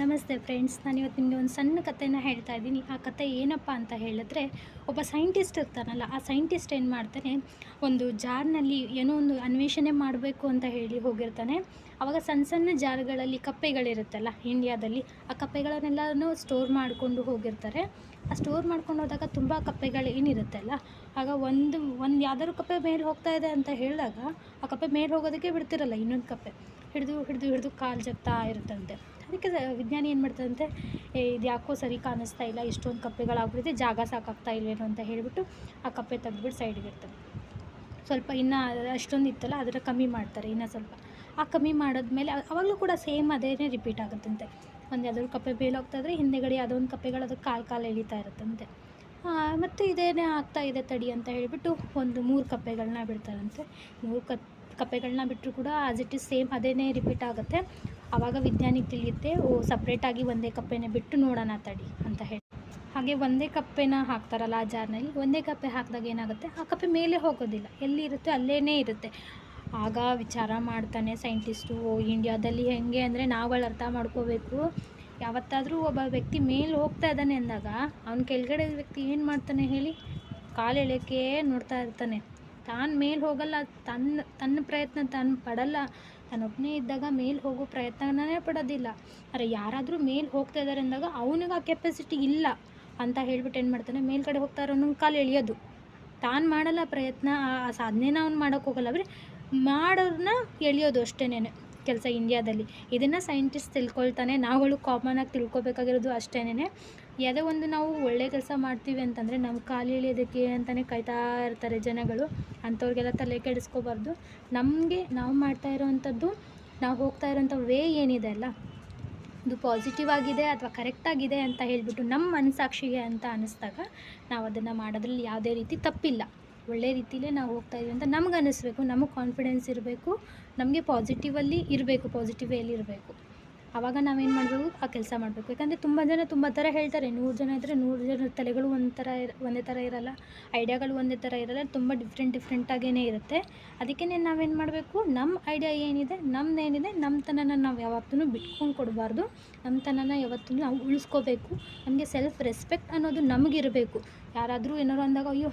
ನಮಸ್ತೆ ಫ್ರೆಂಡ್ಸ್, ನಾನಿವತ್ತು ನಿಮಗೆ ಒಂದು ಸಣ್ಣ ಕಥೆನ ಹೇಳ್ತಾ ಇದ್ದೀನಿ. ಆ ಕಥೆ ಏನಪ್ಪ ಅಂತ ಹೇಳಿದ್ರೆ, ಒಬ್ಬ ಸೈಂಟಿಸ್ಟ್ ಇರ್ತಾನಲ್ಲ, ಆ ಸೈಂಟಿಸ್ಟ್ ಏನು ಮಾಡ್ತಾನೆ, ಒಂದು ಜಾರ್ನಲ್ಲಿ ಏನೋ ಒಂದು ಅನ್ವೇಷಣೆ ಮಾಡಬೇಕು ಅಂತ ಹೇಳಿ ಹೋಗಿರ್ತಾನೆ. ಆವಾಗ ಸಣ್ಣ ಸಣ್ಣ ಜಾರ್ಗಳಲ್ಲಿ ಕಪ್ಪೆಗಳಿರುತ್ತಲ್ಲ ಇಂಡಿಯಾದಲ್ಲಿ, ಆ ಕಪ್ಪೆಗಳನ್ನೆಲ್ಲನೂ ಸ್ಟೋರ್ ಮಾಡಿಕೊಂಡು ಹೋಗಿರ್ತಾರೆ. ಆ ಸ್ಟೋರ್ ಮಾಡ್ಕೊಂಡು ಹೋದಾಗ ತುಂಬ ಕಪ್ಪೆಗಳು ಏನಿರುತ್ತಲ್ಲ, ಆಗ ಒಂದು ಯಾವ್ದಾದ್ರು ಕಪ್ಪೆ ಮೇಲೆ ಹೋಗ್ತಾ ಇದೆ ಅಂತ ಹೇಳಿದಾಗ ಆ ಕಪ್ಪೆ ಮೇಲೆ ಹೋಗೋದಕ್ಕೆ ಬಿಡ್ತಿರಲ್ಲ, ಇನ್ನೊಂದು ಕಪ್ಪೆ ಹಿಡಿದು ಹಿಡಿದು ಹಿಡಿದು ಕಾಲು ಜಗ್ತಾ ಇರುತ್ತಂತೆ. ಅದಕ್ಕೆ ವಿಜ್ಞಾನಿ ಏನು ಮಾಡ್ತದಂತೆ, ಇದು ಯಾಕೋ ಸರಿ ಕಾಣಿಸ್ತಾ ಇಲ್ಲ, ಇಷ್ಟೊಂದು ಕಪ್ಪೆಗಳಾಗ್ಬಿಟ್ಟಿದೆ, ಜಾಗ ಸಾಕಾಗ್ತಾ ಇಲ್ವೇನೋ ಅಂತ ಹೇಳಿಬಿಟ್ಟು ಆ ಕಪ್ಪೆ ತೆಗೆದ್ಬಿಟ್ಟು ಸೈಡಿಗೆ ಇರ್ತದೆ. ಸ್ವಲ್ಪ ಇನ್ನೂ ಅಷ್ಟೊಂದು ಇತ್ತಲ್ಲ, ಅದರ ಕಮ್ಮಿ ಮಾಡ್ತಾರೆ ಇನ್ನೂ ಸ್ವಲ್ಪ. ಆ ಕಮ್ಮಿ ಮಾಡಿದ್ಮೇಲೆ ಅವಾಗಲೂ ಕೂಡ ಸೇಮ್ ಅದೇ ರಿಪೀಟ್ ಆಗುತ್ತಂತೆ. ಒಂದು ಯಾವ್ದಾದ್ರು ಕಪ್ಪೆ ಬೇಲ್ ಹೋಗ್ತಾಯಿದ್ರೆ ಹಿಂದೆಗಡೆ ಯಾವುದೋ ಕಪ್ಪೆಗಳು ಅದಕ್ಕೆ ಕಾಲು ಎಳಿತಾ ಇರುತ್ತಂತೆ. ಮತ್ತು ಇದೇನೇ ಆಗ್ತಾ ಇದೆ ತಡಿ ಅಂತ ಹೇಳಿಬಿಟ್ಟು ಒಂದು 3 ಕಪ್ಪೆಗಳನ್ನ ಬಿಡ್ತಾರಂತೆ. 3 ಕಪ್ಪೆಗಳನ್ನ ಬಿಟ್ಟರು ಕೂಡ ಆಸ್ ಇಟ್ ಈಸ್ ಸೇಮ್ ಅದೇನೇ ರಿಪೀಟ್ ಆಗುತ್ತೆ. ಆವಾಗ ವಿಜ್ಞಾನಿಗೆ ತಿಳಿಯುತ್ತೆ, ಸಪ್ರೇಟಾಗಿ ಒಂದೇ ಕಪ್ಪೆನೇ ಬಿಟ್ಟು ನೋಡೋಣ ತಡಿ ಅಂತ ಹೇಳಿ. ಹಾಗೆ ಒಂದೇ ಕಪ್ಪೆನ ಹಾಕ್ತಾರಲ್ಲ ಆ ಜಾರ್ನಲ್ಲಿ, ಒಂದೇ ಕಪ್ಪೆ ಹಾಕಿದಾಗ ಏನಾಗುತ್ತೆ, ಆ ಕಪ್ಪೆ ಮೇಲೆ ಹೋಗೋದಿಲ್ಲ, ಎಲ್ಲಿ ಇರುತ್ತೆ ಅಲ್ಲೇ ಇರುತ್ತೆ. ಆಗ ವಿಚಾರ ಮಾಡ್ತಾನೆ ಸೈಂಟಿಸ್ಟು, ಇಂಡಿಯಾದಲ್ಲಿ ಹೆಂಗೆ ಅಂದರೆ ನಾವುಗಳು ಅರ್ಥ ಮಾಡ್ಕೋಬೇಕು. ಯಾವತ್ತಾದರೂ ಒಬ್ಬ ವ್ಯಕ್ತಿ ಮೇಲೆ ಹೋಗ್ತಾ ಇದ್ದಾನೆ ಅಂದಾಗ ಅವ್ನ ಕೆಳಗಡೆ ವ್ಯಕ್ತಿ ಏನು ಮಾಡ್ತಾನೆ ಹೇಳಿ, ಕಾಲು ಎಳೆಯೋಕ್ಕೆ ನೋಡ್ತಾ ಇರ್ತಾನೆ. ತಾನು ಮೇಲೆ ಹೋಗಲ್ಲ, ತನ್ನ ಪ್ರಯತ್ನ ತಾನು ಪಡಲ್ಲ. ತಾನೊಬ್ಬನೇ ಇದ್ದಾಗ ಮೇಲೆ ಹೋಗೋ ಪ್ರಯತ್ನನೇ ಪಡೋದಿಲ್ಲ. ಆದರೆ ಯಾರಾದರೂ ಮೇಲೆ ಹೋಗ್ತಾ ಇದ್ದಾರೆ ಅಂದಾಗ ಅವನಿಗೆ ಆ ಕೆಪಾಸಿಟಿ ಇಲ್ಲ ಅಂತ ಹೇಳ್ಬಿಟ್ಟು ಏನು ಮಾಡ್ತಾನೆ, ಮೇಲ್ಗಡೆ ಹೋಗ್ತಾ ಇರೋನು ಕಾಲು ಎಳೆಯೋದು. ತಾನು ಮಾಡಲ್ಲ ಪ್ರಯತ್ನ, ಆ ಸಾಧನೆನ ಅವ್ನು ಮಾಡೋಕ್ಕೆ ಹೋಗಲ್ಲ, ಬರೀ ಮಾಡೋರನ್ನ ಎಳೆಯೋದು ಅಷ್ಟೇನೆ ಕೆಲಸ ಇಂಡಿಯಾದಲ್ಲಿ. ಇದನ್ನು ಸೈಂಟಿಸ್ಟ್ ತಿಳ್ಕೊಳ್ತಾನೆ. ನಾವುಗಳು ಕಾಮನಾಗಿ ತಿಳ್ಕೊಬೇಕಾಗಿರೋದು ಅಷ್ಟೇನೆ. ಯಾವುದೇ ಒಂದು ನಾವು ಒಳ್ಳೆ ಕೆಲಸ ಮಾಡ್ತೀವಿ ಅಂತಂದರೆ ನಮ್ಮ ಕಾಲು ಎಳೆಯೋದಕ್ಕೆ ಅಂತಲೇ ಕಾಯ್ತಾ ಇರ್ತಾರೆ ಜನಗಳು. ಅಂಥವ್ರಿಗೆಲ್ಲ ತಲೆ ಕೆಡಿಸ್ಕೋಬಾರ್ದು. ನಮಗೆ ನಾವು ಮಾಡ್ತಾ ಇರೋವಂಥದ್ದು, ನಾವು ಹೋಗ್ತಾ ಇರೋಂಥ ವೇ ಏನಿದೆ ಅಲ್ಲ, ಅದು ಪಾಸಿಟಿವ್ ಆಗಿದೆ ಅಥವಾ ಕರೆಕ್ಟಾಗಿದೆ ಅಂತ ಹೇಳಿಬಿಟ್ಟು ನಮ್ಮ ಮನಸ್ಸಾಕ್ಷಿಗೆ ಅಂತ ಅನ್ನಿಸ್ದಾಗ ನಾವು ಅದನ್ನು ಮಾಡೋದ್ರಲ್ಲಿ ಯಾವುದೇ ರೀತಿ ತಪ್ಪಿಲ್ಲ. ಒಳ್ಳೆ ರೀತಿಯಲ್ಲೇ ನಾವು ಹೋಗ್ತಾ ಇದೀವಿ ಅಂತ ನಮ್ಗೆ ಅನ್ನಿಸ್ಬೇಕು, ನಮಗೆ ಕಾನ್ಫಿಡೆನ್ಸ್ ಇರಬೇಕು, ನಮಗೆ ಪಾಸಿಟಿವಲ್ಲಿ ಇರಬೇಕು, ಪಾಸಿಟಿವ್ ವೇಲಿ ಇರಬೇಕು. ಆವಾಗ ನಾವೇನು ಮಾಡಬೇಕು, ಆ ಕೆಲಸ ಮಾಡಬೇಕು. ಯಾಕಂದರೆ ತುಂಬ ಥರ ಹೇಳ್ತಾರೆ. 100 ಜನ ಇದ್ದರೆ 100 ಜನ ತಲೆಗಳು ಒಂದೇ ಥರ ಇರಲ್ಲ, ಐಡಿಯಾಗಳು ಒಂದೇ ಥರ ಇರಲ್ಲ, ತುಂಬ ಡಿಫ್ರೆಂಟಾಗೇ ಇರುತ್ತೆ. ಅದಕ್ಕೆ ನಾವೇನು ಮಾಡಬೇಕು, ನಮ್ಮ ಐಡಿಯಾ ಏನಿದೆ, ನಮ್ಮದೇನಿದೆ, ನಮ್ಮತನನ ನಾವು ಯಾವತ್ತೂ ಬಿಟ್ಕೊಂಡು ಕೊಡಬಾರ್ದು. ನಮ್ಮತನನ ಯಾವತ್ತೂ ನಾವು ಉಳಿಸ್ಕೋಬೇಕು. ನಮಗೆ ಸೆಲ್ಫ್ ರೆಸ್ಪೆಕ್ಟ್ ಅನ್ನೋದು ನಮಗಿರಬೇಕು. ಯಾರಾದರೂ ಏನಾರು ಅಂದಾಗ ಅಯ್ಯೋ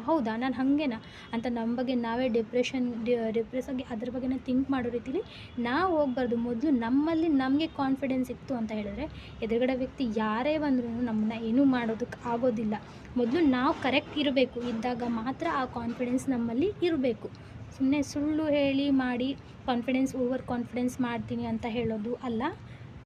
ಹೌದಾ ನಾನು ಹಾಗೇನಾ ಅಂತ ನಮ್ಮ ಬಗ್ಗೆ ನಾವೇ ಡಿಪ್ರೆಸ್ ಆಗಿ ಅದ್ರ ಬಗ್ಗೆನೇ ಥಿಂಕ್ ಮಾಡೋ ರೀತಿಲಿ ನಾವು ಹೋಗ್ಬಾರ್ದು. ಮೊದಲು ನಮ್ಮಲ್ಲಿ ನಮಗೆ ಕಾನ್ಫಿಡೆನ್ಸ್ ಇತ್ತು ಅಂತ ಹೇಳಿದ್ರೆ ಎದುರುಗಡೆ ವ್ಯಕ್ತಿ ಯಾರೇ ಬಂದ್ರೂ ನಮ್ಮನ್ನ ಏನೂ ಮಾಡೋದಕ್ಕೆ ಆಗೋದಿಲ್ಲ. ಮೊದಲು ನಾವು ಕರೆಕ್ಟ್ ಇರಬೇಕು, ಇದ್ದಾಗ ಮಾತ್ರ ಆ ಕಾನ್ಫಿಡೆನ್ಸ್ ನಮ್ಮಲ್ಲಿ ಇರಬೇಕು. ಸುಮ್ಮನೆ ಸುಳ್ಳು ಹೇಳಿ ಮಾಡಿ ಓವರ್ ಕಾನ್ಫಿಡೆನ್ಸ್ ಮಾಡ್ತೀನಿ ಅಂತ ಹೇಳೋದು ಅಲ್ಲ.